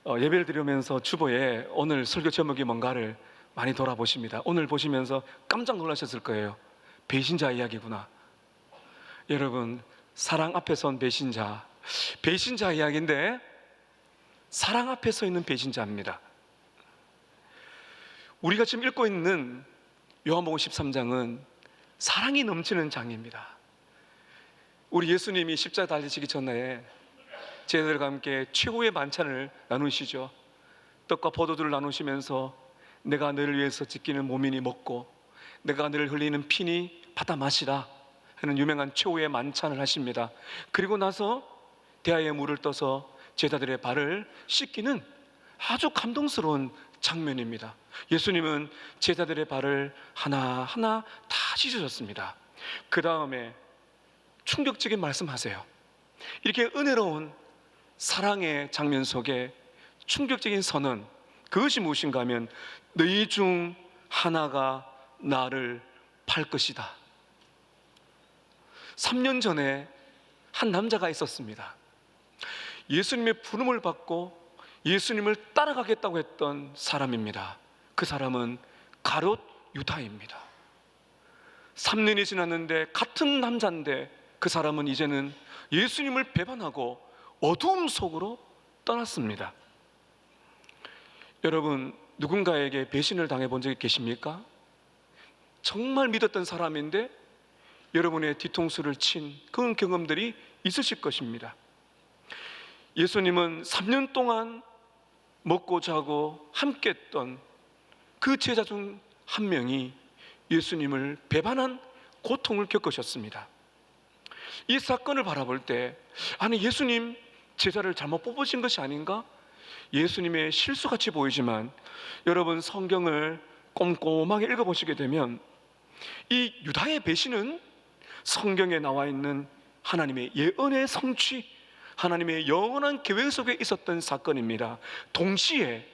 예배를 드리면서 주보에 오늘 설교 제목이 뭔가를 많이 돌아보십니다. 오늘 보시면서 깜짝 놀라셨을 거예요. 배신자 이야기구나. 여러분, 사랑 앞에 선 배신자, 배신자 이야기인데 사랑 앞에 서 있는 배신자입니다. 우리가 지금 읽고 있는 요한복음 13장은 사랑이 넘치는 장입니다. 우리 예수님이 십자가 달리시기 전에 제자들과 함께 최고의 만찬을 나누시죠. 떡과 포도주를 나누시면서 내가 너를 위해서 지키는 몸이니 먹고 내가 너를 흘리는 피니 받아 마시라 하는 유명한 최후의 만찬을 하십니다. 그리고 나서 대야에 물을 떠서 제자들의 발을 씻기는 아주 감동스러운 장면입니다. 예수님은 제자들의 발을 하나하나 다 씻으셨습니다. 그 다음에 충격적인 말씀하세요. 이렇게 은혜로운 사랑의 장면 속에 충격적인 선언, 그것이 무엇인가 하면 너희 중 하나가 나를 팔 것이다. 3년 전에 한 남자가 있었습니다. 예수님의 부름을 받고 예수님을 따라가겠다고 했던 사람입니다. 그 사람은 가롯 유다입니다. 3년이 지났는데 같은 남자인데 그 사람은 이제는 예수님을 배반하고 어두움 속으로 떠났습니다. 여러분, 누군가에게 배신을 당해본 적이 계십니까? 정말 믿었던 사람인데 여러분의 뒤통수를 친 그런 경험들이 있으실 것입니다. 예수님은 3년 동안 먹고 자고 함께 했던 그 제자 중 한 명이 예수님을 배반한 고통을 겪으셨습니다. 이 사건을 바라볼 때 아니 예수님 제자를 잘못 뽑으신 것이 아닌가? 예수님의 실수같이 보이지만 여러분 성경을 꼼꼼하게 읽어보시게 되면 이 유다의 배신은 성경에 나와 있는 하나님의 예언의 성취, 하나님의 영원한 계획 속에 있었던 사건입니다. 동시에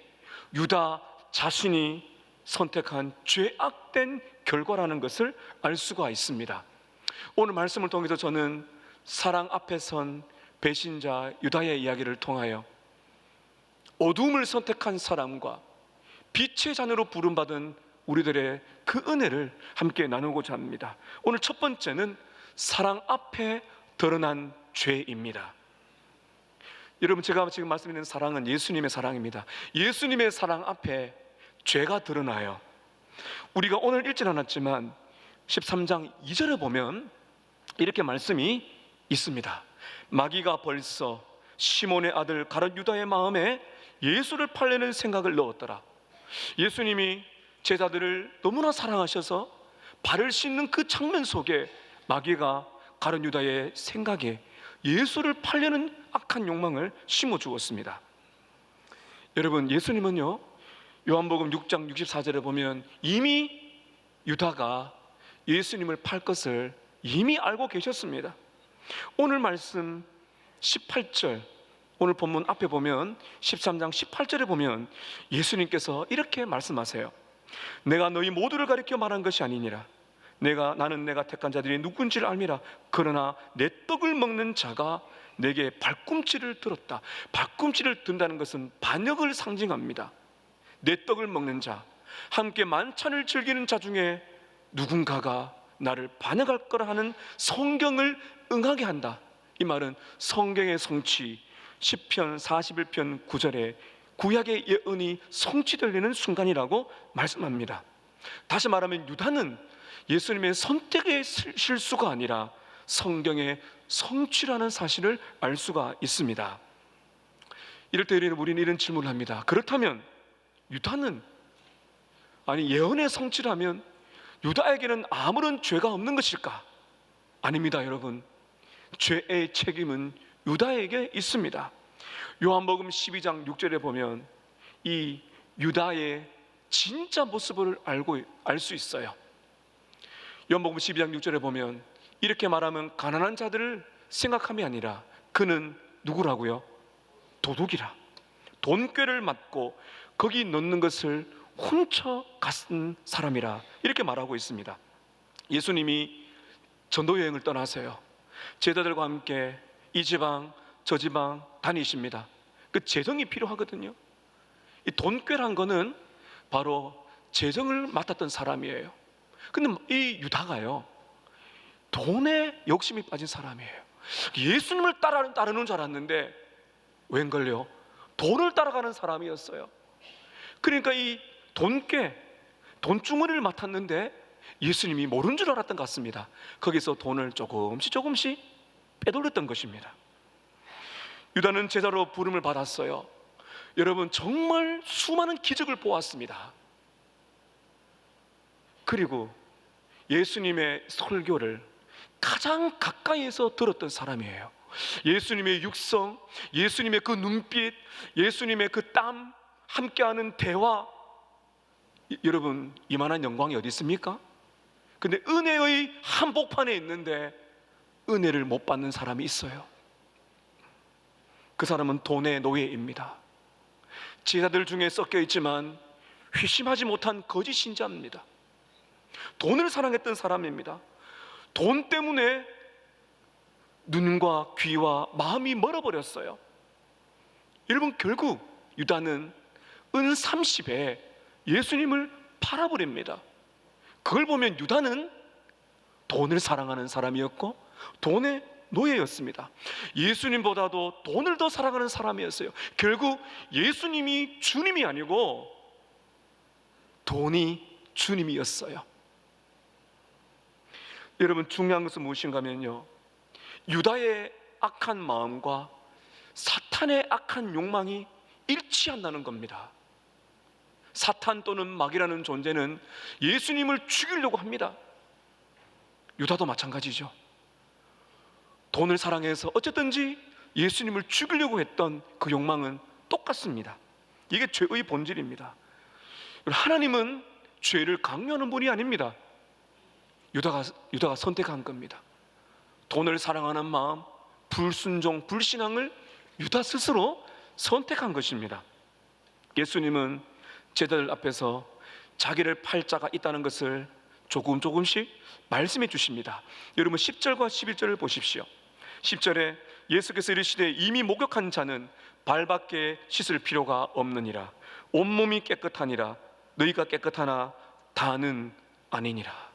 유다 자신이 선택한 죄악된 결과라는 것을 알 수가 있습니다. 오늘 말씀을 통해서 저는 사랑 앞에 선 배신자 유다의 이야기를 통하여 어두움을 선택한 사람과 빛의 자녀로 부름받은 우리들의 그 은혜를 함께 나누고자 합니다. 오늘 첫 번째는 사랑 앞에 드러난 죄입니다. 여러분, 제가 지금 말씀드리는 사랑은 예수님의 사랑입니다. 예수님의 사랑 앞에 죄가 드러나요. 우리가 오늘 읽진 않았지만 13장 2절에 보면 이렇게 말씀이 있습니다. 마귀가 벌써 시몬의 아들 가룟 유다의 마음에 예수를 팔려는 생각을 넣었더라. 예수님이 제자들을 너무나 사랑하셔서 발을 씻는 그 장면 속에 마귀가 가룟 유다의 생각에 예수를 팔려는 악한 욕망을 심어 주었습니다. 여러분, 예수님은요 요한복음 6장 64절에 보면 이미 유다가 예수님을 팔 것을 이미 알고 계셨습니다. 오늘 말씀 18절, 오늘 본문 앞에 보면 13장 18절에 보면 예수님께서 이렇게 말씀하세요. 내가 너희 모두를 가리켜 말한 것이 아니니라. 나는 내가 택한 자들이 누군지를 알미라. 그러나 내 떡을 먹는 자가 내게 발꿈치를 들었다. 발꿈치를 든다는 것은 반역을 상징합니다. 내 떡을 먹는 자, 함께 만찬을 즐기는 자 중에 누군가가 나를 반역할 거라 하는 성경을 응하게 한다. 이 말은 성경의 성취, 시편 41편 9절에 구약의 예언이 성취되는 순간이라고 말씀합니다. 다시 말하면 유다는 예수님의 선택의 실수가 아니라 성경의 성취라는 사실을 알 수가 있습니다. 이럴 때 우리는 이런 질문을 합니다. 그렇다면 유다는, 아니 예언의 성취라면 유다에게는 아무런 죄가 없는 것일까? 아닙니다. 여러분, 죄의 책임은 유다에게 있습니다. 요한복음 12장 6절에 보면 이 유다의 진짜 모습을 알 수 있어요. 요한복음 12장 6절에 보면 이렇게 말하면 가난한 자들을 생각함이 아니라 그는 누구라고요? 도둑이라. 돈꾀를 맞고 거기 넣는 것을 훔쳐갔은 사람이라 이렇게 말하고 있습니다. 예수님이 전도여행을 떠나세요. 제자들과 함께 이 지방 저 지방 다니십니다. 그 재정이 필요하거든요. 이 돈꾀란 거는 바로 재정을 맡았던 사람이에요. 근데 이 유다가요, 돈에 욕심이 빠진 사람이에요. 예수님을 따르는 줄 알았는데 웬걸요, 돈을 따라가는 사람이었어요. 그러니까 이 돈꾀, 돈주머니를 맡았는데 예수님이 모른 줄 알았던 것 같습니다. 거기서 돈을 조금씩 빼돌렸던 것입니다. 유다는 제자로 부름을 받았어요. 여러분, 정말 수많은 기적을 보았습니다. 그리고 예수님의 설교를 가장 가까이에서 들었던 사람이에요. 예수님의 육성, 예수님의 그 눈빛, 예수님의 그 땀, 함께하는 대화, 여러분, 이만한 영광이 어디 있습니까? 근데 은혜의 한복판에 있는데 은혜를 못 받는 사람이 있어요. 그 사람은 돈의 노예입니다. 제자들 중에 섞여 있지만 회심하지 못한 거짓 신자입니다. 돈을 사랑했던 사람입니다. 돈 때문에 눈과 귀와 마음이 멀어버렸어요. 여러분, 결국 유다는 은 30에 예수님을 팔아버립니다. 그걸 보면 유다는 돈을 사랑하는 사람이었고 돈의 노예였습니다. 예수님보다도 돈을 더 사랑하는 사람이었어요. 결국 예수님이 주님이 아니고 돈이 주님이었어요. 여러분, 중요한 것은 무엇인가 하면요, 유다의 악한 마음과 사탄의 악한 욕망이 일치한다는 겁니다. 사탄 또는 마귀라는 존재는 예수님을 죽이려고 합니다. 유다도 마찬가지죠. 돈을 사랑해서 어쨌든지 예수님을 죽이려고 했던 그 욕망은 똑같습니다. 이게 죄의 본질입니다. 하나님은 죄를 강요하는 분이 아닙니다. 유다가 선택한 겁니다. 돈을 사랑하는 마음, 불순종, 불신앙을 유다 스스로 선택한 것입니다. 예수님은 제자들 앞에서 자기를 팔 자가 있다는 것을 조금씩 말씀해 주십니다. 여러분, 10절과 11절을 보십시오. 10절에 예수께서 이르시되 이미 목욕한 자는 발밖에 씻을 필요가 없느니라. 온몸이 깨끗하니라. 너희가 깨끗하나 다는 아니니라.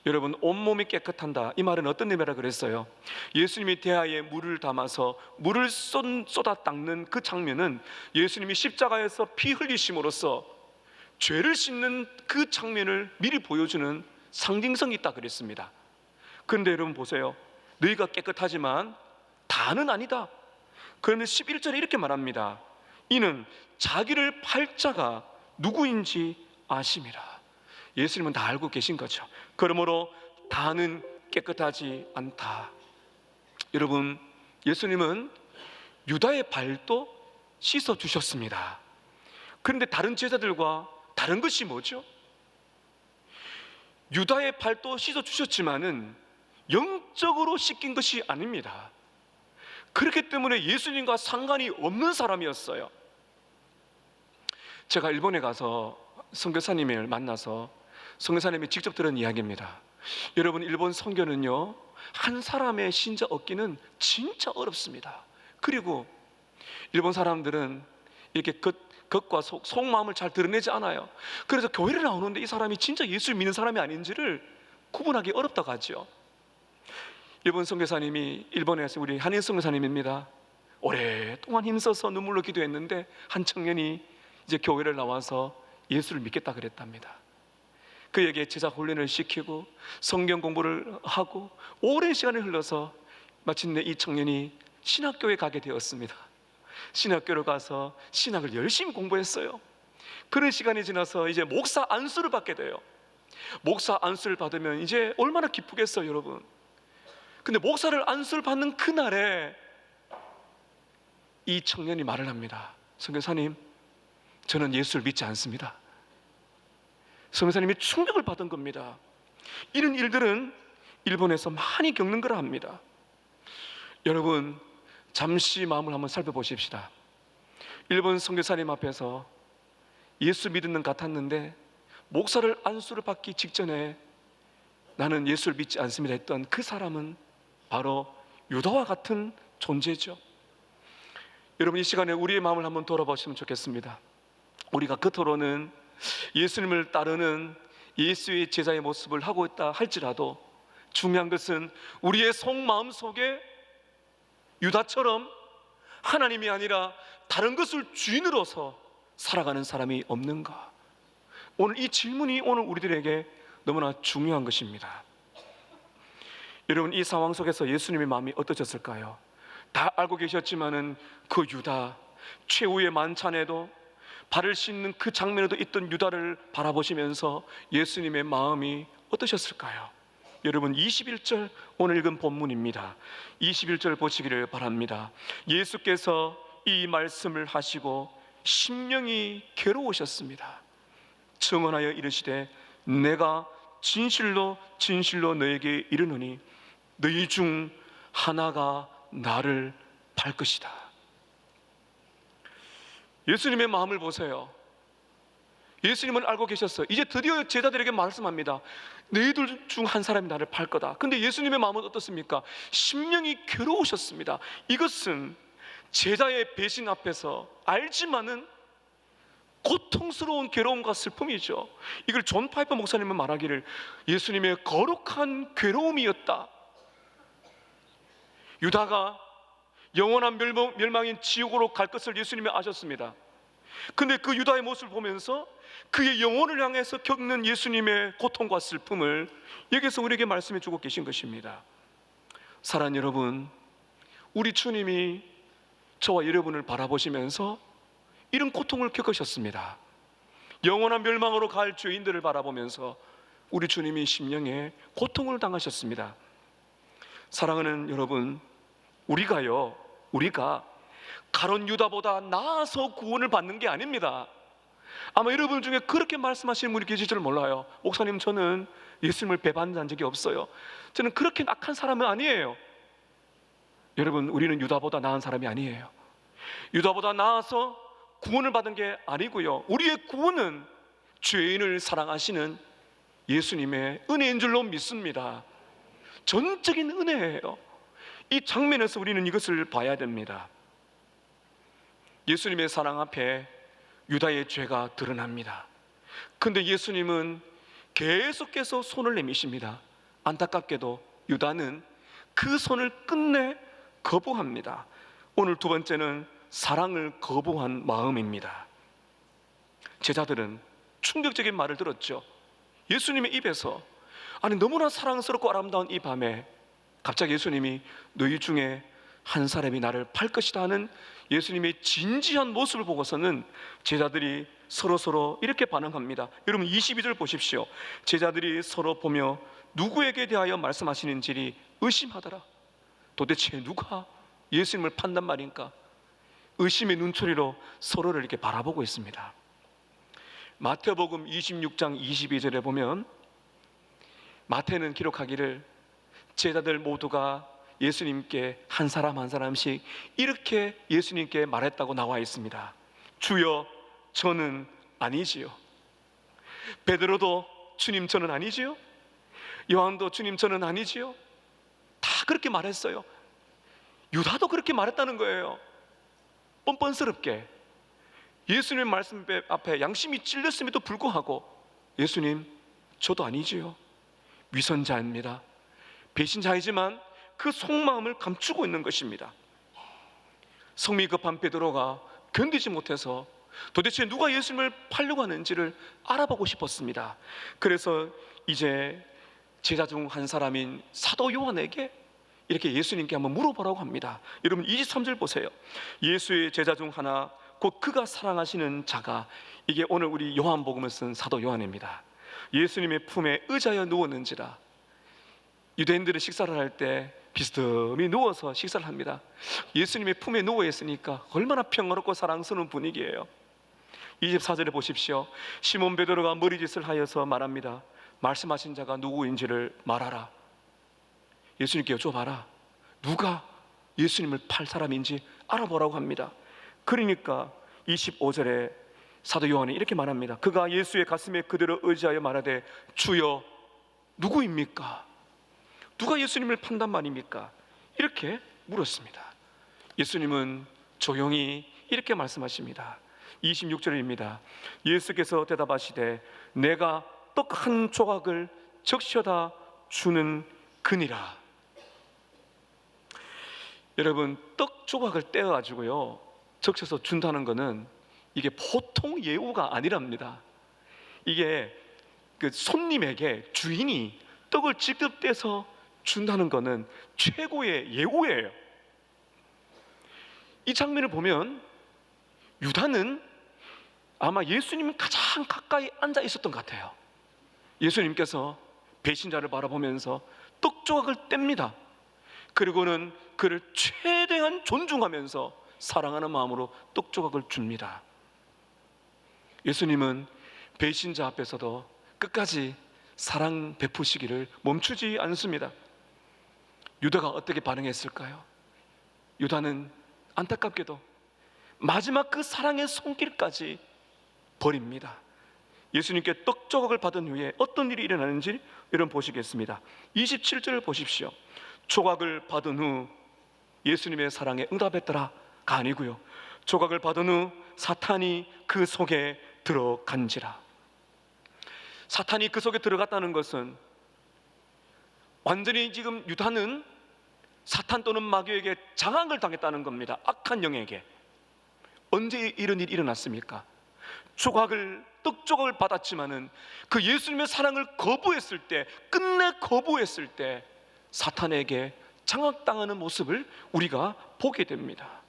여러분, 온몸이 깨끗한다, 이 말은 어떤 의미라 그랬어요? 예수님이 대하에 물을 담아서 물을 쏟아 닦는 그 장면은 예수님이 십자가에서 피 흘리심으로써 죄를 씻는 그 장면을 미리 보여주는 상징성이 있다 그랬습니다. 그런데 여러분 보세요, 너희가 깨끗하지만 다는 아니다. 그런데 11절에 이렇게 말합니다. 이는 자기를 팔 자가 누구인지 아심이라. 예수님은 다 알고 계신 거죠. 그러므로 다는 깨끗하지 않다. 여러분, 예수님은 유다의 발도 씻어 주셨습니다. 그런데 다른 제자들과 다른 것이 뭐죠? 유다의 발도 씻어 주셨지만은 영적으로 씻긴 것이 아닙니다. 그렇기 때문에 예수님과 상관이 없는 사람이었어요. 제가 일본에 가서 선교사님을 만나서 선교사님이 직접 들은 이야기입니다. 여러분, 일본 선교는요, 한 사람의 신자 얻기는 진짜 어렵습니다. 그리고 일본 사람들은 이렇게 겉과 속마음을 잘 드러내지 않아요. 그래서 교회를 나오는데 이 사람이 진짜 예수를 믿는 사람이 아닌지를 구분하기 어렵다고 하죠. 일본 선교사님이, 일본에서 우리 한인 선교사님입니다. 오랫동안 힘써서 눈물로 기도했는데 한 청년이 이제 교회를 나와서 예수를 믿겠다 그랬답니다. 그에게 제자 훈련을 시키고 성경 공부를 하고 오랜 시간이 흘러서 마침내 이 청년이 신학교에 가게 되었습니다. 신학교로 가서 신학을 열심히 공부했어요. 그런 시간이 지나서 이제 목사 안수를 받게 돼요. 목사 안수를 받으면 이제 얼마나 기쁘겠어요, 여러분. 근데 목사를 안수를 받는 그날에 이 청년이 말을 합니다. 선교사님, 저는 예수를 믿지 않습니다. 선교사님이 충격을 받은 겁니다. 이런 일들은 일본에서 많이 겪는 거라 합니다. 여러분, 잠시 마음을 한번 살펴보십시다. 일본 선교사님 앞에서 예수 믿는 것 같았는데 목사를 안수를 받기 직전에 나는 예수를 믿지 않습니다 했던 그 사람은 바로 유다와 같은 존재죠. 여러분, 이 시간에 우리의 마음을 한번 돌아보시면 좋겠습니다. 우리가 겉으로는 예수님을 따르는 예수의 제자의 모습을 하고 있다 할지라도 중요한 것은 우리의 속마음 속에 유다처럼 하나님이 아니라 다른 것을 주인으로서 살아가는 사람이 없는가? 오늘 이 질문이 오늘 우리들에게 너무나 중요한 것입니다. 여러분, 이 상황 속에서 예수님의 마음이 어떠셨을까요? 다 알고 계셨지만은 그 유다, 최후의 만찬에도 발을 씻는 그 장면에도 있던 유다를 바라보시면서 예수님의 마음이 어떠셨을까요? 여러분, 21절 오늘 읽은 본문입니다. 21절 보시기를 바랍니다. 예수께서 이 말씀을 하시고 심령이 괴로우셨습니다. 증언하여 이르시되 내가 진실로 진실로 너에게 이르노니 너희 중 하나가 나를 팔 것이다. 예수님의 마음을 보세요. 예수님은 알고 계셨어요. 이제 드디어 제자들에게 말씀합니다. 너희들 중 한 사람이 나를 팔 거다. 근데 예수님의 마음은 어떻습니까? 심령이 괴로우셨습니다. 이것은 제자의 배신 앞에서 알지만은 고통스러운 괴로움과 슬픔이죠. 이걸 존 파이퍼 목사님은 말하기를 예수님의 거룩한 괴로움이었다. 유다가 영원한 멸망인 지옥으로 갈 것을 예수님이 아셨습니다. 근데 그 유다의 모습을 보면서 그의 영혼을 향해서 겪는 예수님의 고통과 슬픔을 여기서 우리에게 말씀해 주고 계신 것입니다. 사랑하는 여러분, 우리 주님이 저와 여러분을 바라보시면서 이런 고통을 겪으셨습니다. 영원한 멸망으로 갈 죄인들을 바라보면서 우리 주님이 심령에 고통을 당하셨습니다. 사랑하는 여러분, 우리가 가룟 유다보다 나아서 구원을 받는 게 아닙니다. 아마 여러분 중에 그렇게 말씀하시는 분이 계실 줄 몰라요. 목사님, 저는 예수님을 배반한 적이 없어요. 저는 그렇게 악한 사람은 아니에요. 여러분, 우리는 유다보다 나은 사람이 아니에요. 유다보다 나아서 구원을 받은 게 아니고요, 우리의 구원은 죄인을 사랑하시는 예수님의 은혜인 줄로 믿습니다. 전적인 은혜예요. 이 장면에서 우리는 이것을 봐야 됩니다. 예수님의 사랑 앞에 유다의 죄가 드러납니다. 근데 예수님은 계속해서 손을 내미십니다. 안타깝게도 유다는 그 손을 끝내 거부합니다. 오늘 두 번째는 사랑을 거부한 마음입니다. 제자들은 충격적인 말을 들었죠. 예수님의 입에서, 아니 너무나 사랑스럽고 아름다운 이 밤에 갑자기 예수님이 너희 중에 한 사람이 나를 팔 것이다 하는 예수님의 진지한 모습을 보고서는 제자들이 서로 이렇게 반응합니다. 여러분, 22절 보십시오. 제자들이 서로 보며 누구에게 대하여 말씀하시는지 의심하더라. 도대체 누가 예수님을 판단 말인가? 의심의 눈초리로 서로를 이렇게 바라보고 있습니다. 마태복음 26장 22절에 보면 마태는 기록하기를 제자들 모두가 예수님께 한 사람 한 사람씩 이렇게 예수님께 말했다고 나와 있습니다. 주여, 저는 아니지요. 베드로도 주님, 저는 아니지요. 요한도 주님, 저는 아니지요. 다 그렇게 말했어요. 유다도 그렇게 말했다는 거예요. 뻔뻔스럽게 예수님 말씀 앞에 양심이 찔렸음에도 불구하고 예수님, 저도 아니지요. 위선자입니다. 배신자이지만 그 속마음을 감추고 있는 것입니다. 성미 급한 베드로가 견디지 못해서 도대체 누가 예수님을 팔려고 하는지를 알아보고 싶었습니다. 그래서 이제 제자 중 한 사람인 사도 요한에게 이렇게 예수님께 한번 물어보라고 합니다. 여러분, 23절 보세요. 예수의 제자 중 하나, 곧 그가 사랑하시는 자가, 이게 오늘 우리 요한복음을 쓴 사도 요한입니다. 예수님의 품에 의자여 누웠는지라. 유대인들은 식사를 할 때 비스듬히 누워서 식사를 합니다. 예수님의 품에 누워 있으니까 얼마나 평화롭고 사랑스러운 분위기예요. 24절에 보십시오. 시몬 베드로가 머리짓을 하여서 말합니다. 말씀하신 자가 누구인지를 말하라. 예수님께 여쭤봐라. 누가 예수님을 팔 사람인지 알아보라고 합니다. 그러니까 25절에 사도 요한이 이렇게 말합니다. 그가 예수의 가슴에 그대로 의지하여 말하되 주여, 누구입니까? 누가 예수님을 판단 말입니까? 이렇게 물었습니다. 예수님은 조용히 이렇게 말씀하십니다. 26절입니다. 예수께서 대답하시되 내가 떡 한 조각을 적셔다 주는 그니라. 여러분, 떡 조각을 떼어가지고요 적셔서 준다는 것은 이게 보통 예우가 아니랍니다. 이게 그 손님에게 주인이 떡을 직접 떼서 준다는 것은 최고의 예우예요. 이 장면을 보면 유다는 아마 예수님 가장 가까이 앉아 있었던 것 같아요. 예수님께서 배신자를 바라보면서 떡 조각을 뗍니다. 그리고는 그를 최대한 존중하면서 사랑하는 마음으로 떡 조각을 줍니다. 예수님은 배신자 앞에서도 끝까지 사랑 베푸시기를 멈추지 않습니다. 유다가 어떻게 반응했을까요? 유다는 안타깝게도 마지막 그 사랑의 손길까지 버립니다. 예수님께 떡 조각을 받은 후에 어떤 일이 일어나는지 여러분 보시겠습니다. 27절을 보십시오. 조각을 받은 후 예수님의 사랑에 응답했더라가 아니고요, 조각을 받은 후 사탄이 그 속에 들어간지라. 사탄이 그 속에 들어갔다는 것은 완전히 지금 유다는 사탄 또는 마귀에게 장악을 당했다는 겁니다. 악한 영에게. 언제 이런 일이 일어났습니까? 떡 조각을 받았지만은 그 예수님의 사랑을 거부했을 때, 끝내 거부했을 때 사탄에게 장악당하는 모습을 우리가 보게 됩니다.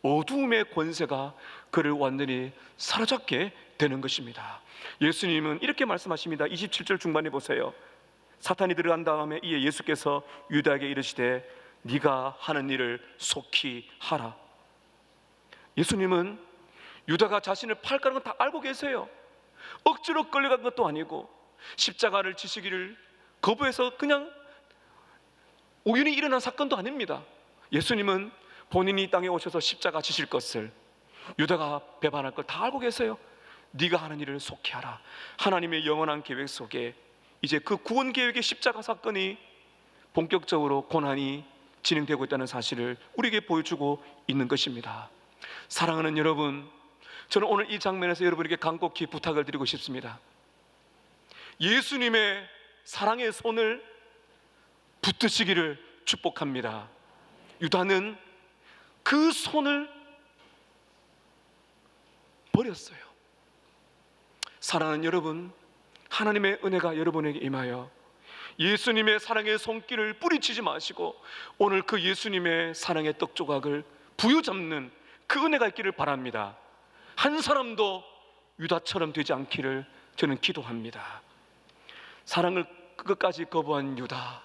어두움의 권세가 그를 완전히 사로잡게 되는 것입니다. 예수님은 이렇게 말씀하십니다. 27절 중반에 보세요. 사탄이 들어간 다음에 이에 예수께서 유다에게 이르시되 네가 하는 일을 속히 하라. 예수님은 유다가 자신을 팔까는 건 다 알고 계세요. 억지로 끌려간 것도 아니고 십자가를 지시기를 거부해서 그냥 우연히 일어난 사건도 아닙니다. 예수님은 본인이 이 땅에 오셔서 십자가 지실 것을 유다가 배반할 걸 다 알고 계세요. 네가 하는 일을 속히 하라. 하나님의 영원한 계획 속에 이제 그 구원 계획의 십자가 사건이 본격적으로 고난이 진행되고 있다는 사실을 우리에게 보여주고 있는 것입니다. 사랑하는 여러분, 저는 오늘 이 장면에서 여러분에게 간곡히 부탁을 드리고 싶습니다. 예수님의 사랑의 손을 붙드시기를 축복합니다. 유다는 그 손을 버렸어요. 사랑하는 여러분, 하나님의 은혜가 여러분에게 임하여 예수님의 사랑의 손길을 뿌리치지 마시고 오늘 그 예수님의 사랑의 떡 조각을 부여잡는 그 은혜가 있기를 바랍니다. 한 사람도 유다처럼 되지 않기를 저는 기도합니다. 사랑을 끝까지 거부한 유다,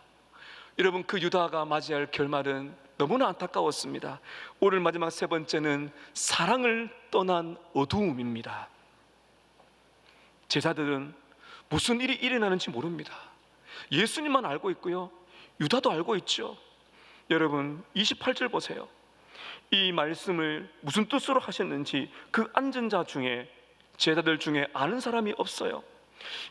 여러분, 그 유다가 맞이할 결말은 너무나 안타까웠습니다. 오늘 마지막 세 번째는 사랑을 떠난 어두움입니다. 제자들은 무슨 일이 일어나는지 모릅니다. 예수님만 알고 있고요, 유다도 알고 있죠. 여러분, 28절 보세요. 이 말씀을 무슨 뜻으로 하셨는지 그 앉은 자 중에, 제자들 중에 아는 사람이 없어요.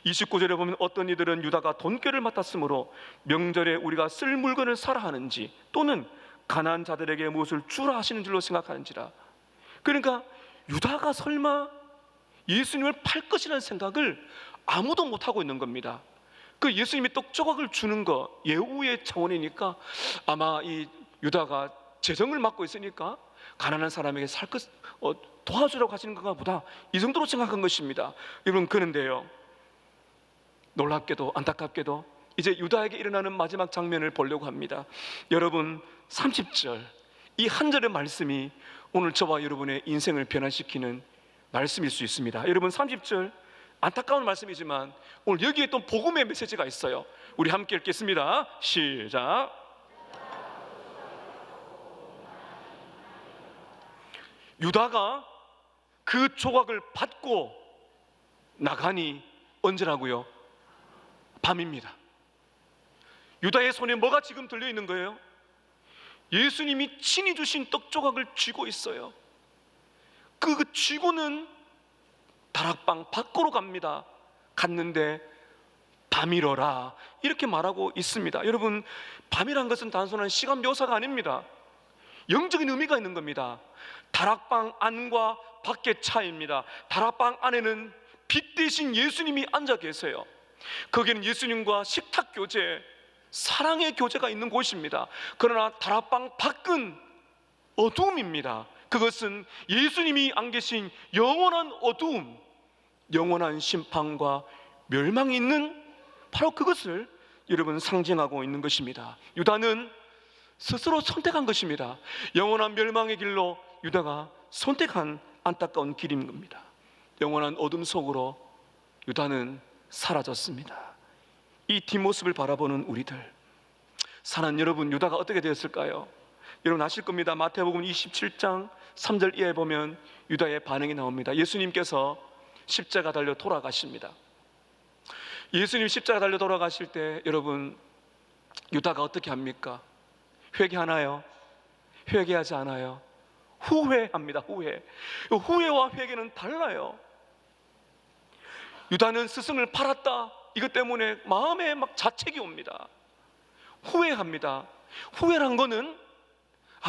29절에 보면 어떤 이들은 유다가 돈꾀를 맡았으므로 명절에 우리가 쓸 물건을 사라 하는지, 또는 가난한 자들에게 무엇을 주라 하시는 줄로 생각하는지라. 그러니까 유다가 설마 예수님을 팔 것이라는 생각을 아무도 못하고 있는 겁니다. 그 예수님이 떡 조각을 주는 거 예우의 차원이니까 아마 이 유다가 재정을 맡고 있으니까 가난한 사람에게 살 것 도와주라고 하시는 건가 보다, 이 정도로 생각한 것입니다. 여러분, 그런데요, 놀랍게도 안타깝게도 이제 유다에게 일어나는 마지막 장면을 보려고 합니다. 여러분, 30절 이 한 절의 말씀이 오늘 저와 여러분의 인생을 변화시키는 말씀일 수 있습니다. 여러분, 30절 안타까운 말씀이지만 오늘 여기에 또 복음의 메시지가 있어요. 우리 함께 읽겠습니다. 시작. 유다가 그 조각을 받고 나가니 언제라고요? 밤입니다. 유다의 손에 뭐가 지금 들려있는 거예요? 예수님이 친히 주신 떡 조각을 쥐고 있어요. 그 쥐고는 다락방 밖으로 갑니다. 갔는데 밤이러라 이렇게 말하고 있습니다. 여러분, 밤이란 것은 단순한 시간 묘사가 아닙니다. 영적인 의미가 있는 겁니다. 다락방 안과 밖의 차이입니다. 다락방 안에는 빛 대신 예수님이 앉아 계세요. 거기는 예수님과 식탁 교제, 사랑의 교제가 있는 곳입니다. 그러나 다락방 밖은 어두움입니다. 그것은 예수님이 안 계신 영원한 어두움, 영원한 심판과 멸망이 있는 바로 그것을 여러분 상징하고 있는 것입니다. 유다는 스스로 선택한 것입니다. 영원한 멸망의 길로 유다가 선택한 안타까운 길인 겁니다. 영원한 어둠 속으로 유다는 사라졌습니다. 이 뒷모습을 바라보는 우리들, 사랑하는 여러분, 유다가 어떻게 되었을까요? 여러분 아실 겁니다. 마태복음 27장 3절 이하에 보면 유다의 반응이 나옵니다. 예수님께서 십자가 달려 돌아가십니다. 예수님 십자가 달려 돌아가실 때 여러분, 유다가 어떻게 합니까? 회개하나요? 회개하지 않아요? 후회합니다. 후회와 회개는 달라요. 유다는 스승을 팔았다, 이것 때문에 마음에 막 자책이 옵니다. 후회합니다. 후회란 거는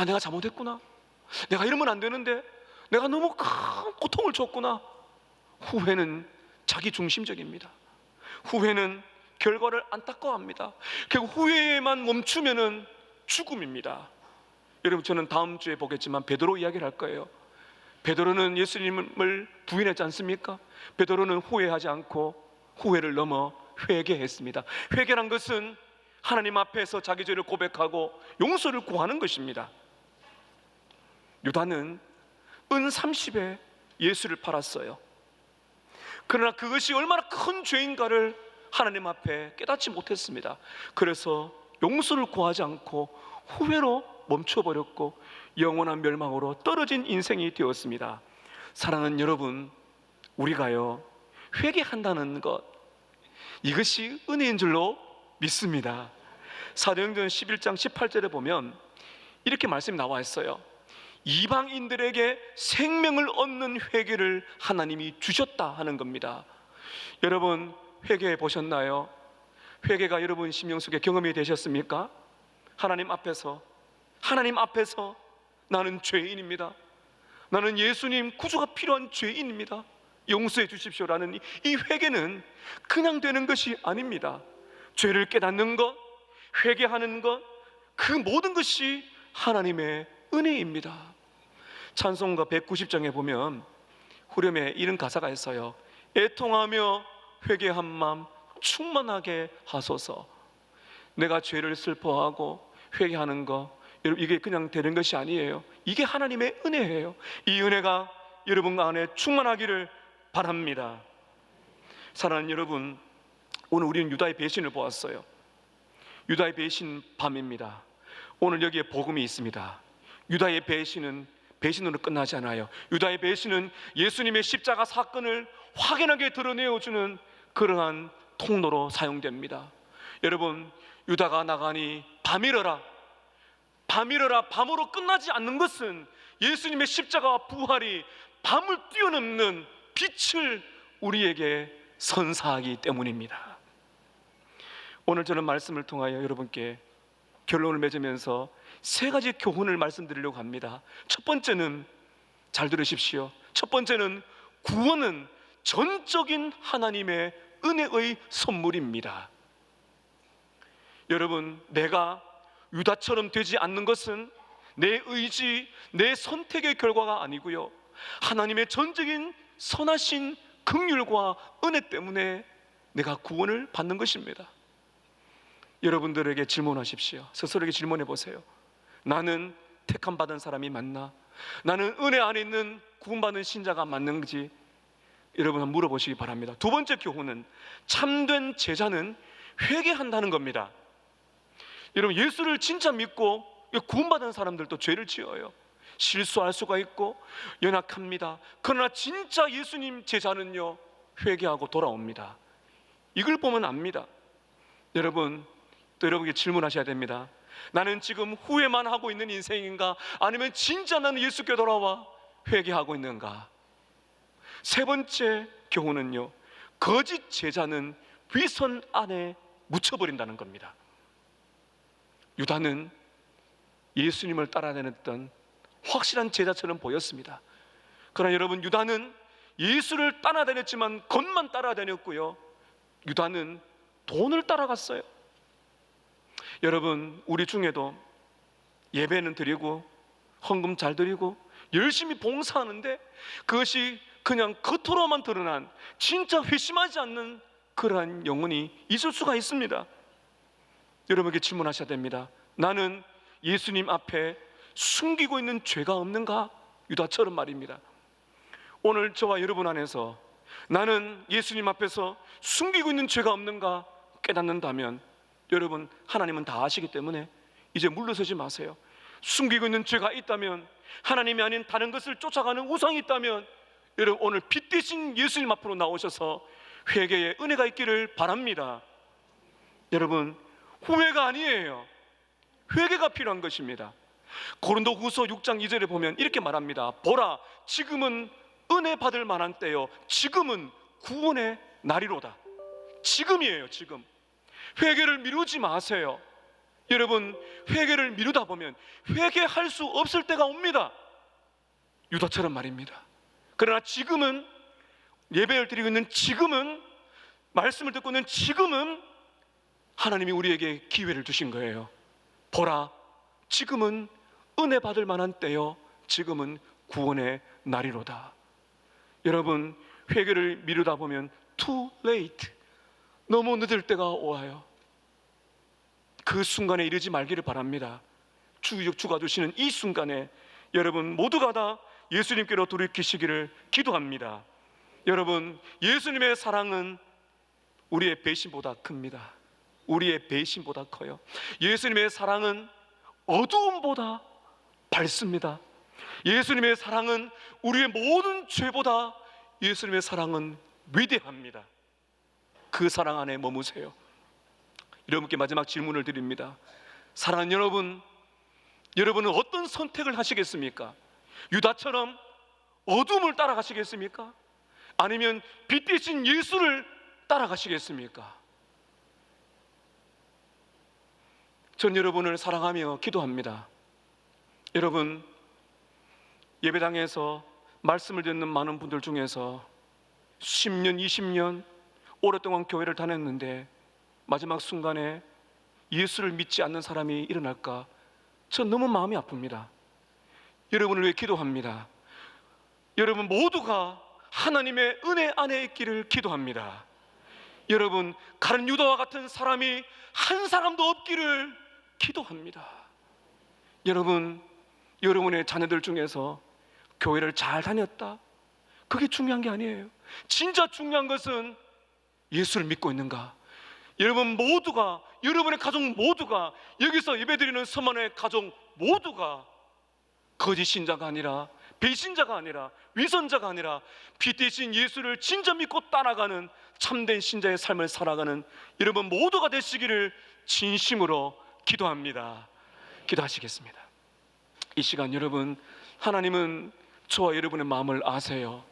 내가 잘못했구나, 내가 이러면 안 되는데, 내가 너무 큰 고통을 줬구나. 후회는 자기 중심적입니다. 후회는 결과를 안타까워합니다. 결국 후회에만 멈추면은 죽음입니다. 여러분, 저는 다음 주에 보겠지만 베드로 이야기를 할 거예요. 베드로는 예수님을 부인했지 않습니까? 베드로는 후회하지 않고 후회를 넘어 회개했습니다. 회개란 것은 하나님 앞에서 자기 죄를 고백하고 용서를 구하는 것입니다. 유다는 은 30에 예수를 팔았어요. 그러나 그것이 얼마나 큰 죄인가를 하나님 앞에 깨닫지 못했습니다. 그래서 용서를 구하지 않고 후회로 멈춰버렸고 영원한 멸망으로 떨어진 인생이 되었습니다. 사랑하는 여러분, 우리가요, 회개한다는 것, 이것이 은혜인 줄로 믿습니다. 사도행전 11장 18절에 보면 이렇게 말씀이 나와 있어요. 이방인들에게 생명을 얻는 회개를 하나님이 주셨다 하는 겁니다. 여러분, 회개해 보셨나요? 회개가 여러분 심령 속에 경험이 되셨습니까? 하나님 앞에서 나는 죄인입니다, 나는 예수님 구주가 필요한 죄인입니다, 용서해 주십시오라는 이 회개는 그냥 되는 것이 아닙니다. 죄를 깨닫는 것, 회개하는 것, 그 모든 것이 하나님의 은혜입니다. 찬송가 190장에 보면 후렴에 이런 가사가 있어요. 애통하며 회개한 마음 충만하게 하소서. 내가 죄를 슬퍼하고 회개하는 거, 여러분, 이게 그냥 되는 것이 아니에요. 이게 하나님의 은혜예요. 이 은혜가 여러분 안에 충만하기를 바랍니다. 사랑하는 여러분, 오늘 우리는 유다의 배신을 보았어요. 유다의 배신 밤입니다. 오늘 여기에 복음이 있습니다. 유다의 배신은 배신으로 끝나지 않아요. 유다의 배신은 예수님의 십자가 사건을 확연하게 드러내어주는 그러한 통로로 사용됩니다. 여러분, 유다가 나가니 밤이러라, 밤으로 끝나지 않는 것은 예수님의 십자가와 부활이 밤을 뛰어넘는 빛을 우리에게 선사하기 때문입니다. 오늘 저는 말씀을 통하여 여러분께 결론을 맺으면서 세 가지 교훈을 말씀드리려고 합니다. 첫 번째는, 잘 들으십시오, 첫 번째는 구원은 전적인 하나님의 은혜의 선물입니다. 여러분, 내가 유다처럼 되지 않는 것은 내 의지, 내 선택의 결과가 아니고요, 하나님의 전적인 선하신 긍휼과 은혜 때문에 내가 구원을 받는 것입니다. 여러분들에게 질문하십시오. 스스로에게 질문해 보세요. 나는 택함 받은 사람이 맞나? 나는 은혜 안에 있는 구원받은 신자가 맞는지 여러분 한번 물어보시기 바랍니다. 두 번째 교훈은, 참된 제자는 회개한다는 겁니다. 여러분, 예수를 진짜 믿고 구원받은 사람들도 죄를 지어요. 실수할 수가 있고 연약합니다. 그러나 진짜 예수님 제자는요, 회개하고 돌아옵니다. 이걸 보면 압니다. 여러분, 또 여러분께 질문하셔야 됩니다. 나는 지금 후회만 하고 있는 인생인가? 아니면 진짜 나는 예수께 돌아와 회개하고 있는가? 세 번째 교훈은요, 거짓 제자는 위선 안에 묻혀버린다는 겁니다. 유다는 예수님을 따라다녔던 확실한 제자처럼 보였습니다. 그러나 여러분, 유다는 예수를 따라다녔지만 겉만 따라다녔고요, 유다는 돈을 따라갔어요. 여러분, 우리 중에도 예배는 드리고 헌금 잘 드리고 열심히 봉사하는데 그것이 그냥 겉으로만 드러난, 진짜 회심하지 않는 그러한 영혼이 있을 수가 있습니다. 여러분에게 질문하셔야 됩니다. 나는 예수님 앞에 숨기고 있는 죄가 없는가? 유다처럼 말입니다. 오늘 저와 여러분 안에서 나는 예수님 앞에서 숨기고 있는 죄가 없는가 깨닫는다면, 여러분, 하나님은 다 아시기 때문에 이제 물러서지 마세요. 숨기고 있는 죄가 있다면, 하나님이 아닌 다른 것을 쫓아가는 우상이 있다면, 여러분, 오늘 빛 대신 예수님 앞으로 나오셔서 회개의 은혜가 있기를 바랍니다. 여러분, 후회가 아니에요. 회개가 필요한 것입니다. 고린도후서 6장 2절에 보면 이렇게 말합니다. 보라, 지금은 은혜 받을 만한 때요, 지금은 구원의 날이로다. 지금이에요, 지금. 회개를 미루지 마세요. 여러분, 회개를 미루다 보면 회개할 수 없을 때가 옵니다. 유다처럼 말입니다. 그러나 지금은, 예배를 드리고 있는 지금은, 말씀을 듣고 있는 지금은 하나님이 우리에게 기회를 주신 거예요. 보라, 지금은 은혜 받을 만한 때요, 지금은 구원의 날이로다. 여러분, 회개를 미루다 보면 too late, 너무 늦을 때가 와요. 그 순간에 이르지 말기를 바랍니다. 주가 주시는 이 순간에 여러분 모두가 다 예수님께로 돌이키시기를 기도합니다. 여러분, 예수님의 사랑은 우리의 배신보다 큽니다. 우리의 배신보다 커요. 예수님의 사랑은 어두움보다 밝습니다. 예수님의 사랑은 우리의 모든 죄보다, 예수님의 사랑은 위대합니다. 그 사랑 안에 머무세요. 여러분께 마지막 질문을 드립니다. 사랑하는 여러분, 여러분은 어떤 선택을 하시겠습니까? 유다처럼 어둠을 따라가시겠습니까? 아니면 빛 대신 예수를 따라가시겠습니까? 전 여러분을 사랑하며 기도합니다. 여러분, 예배당에서 말씀을 듣는 많은 분들 중에서 10년, 20년 오랫동안 교회를 다녔는데 마지막 순간에 예수를 믿지 않는 사람이 일어날까, 전 너무 마음이 아픕니다. 여러분을 위해 기도합니다. 여러분 모두가 하나님의 은혜 안에 있기를 기도합니다. 여러분, 가룟 유다와 같은 사람이 한 사람도 없기를 기도합니다. 여러분, 여러분의 자녀들 중에서 교회를 잘 다녔다, 그게 중요한 게 아니에요. 진짜 중요한 것은 예수를 믿고 있는가. 여러분 모두가, 여러분의 가족 모두가, 여기서 예배드리는 서만의 가족 모두가 거짓 신자가 아니라, 배신자가 아니라, 위선자가 아니라 빛 대신 예수를 진짜 믿고 따라가는 참된 신자의 삶을 살아가는 여러분 모두가 되시기를 진심으로 기도합니다. 기도하시겠습니다. 이 시간 여러분, 하나님은 저와 여러분의 마음을 아세요.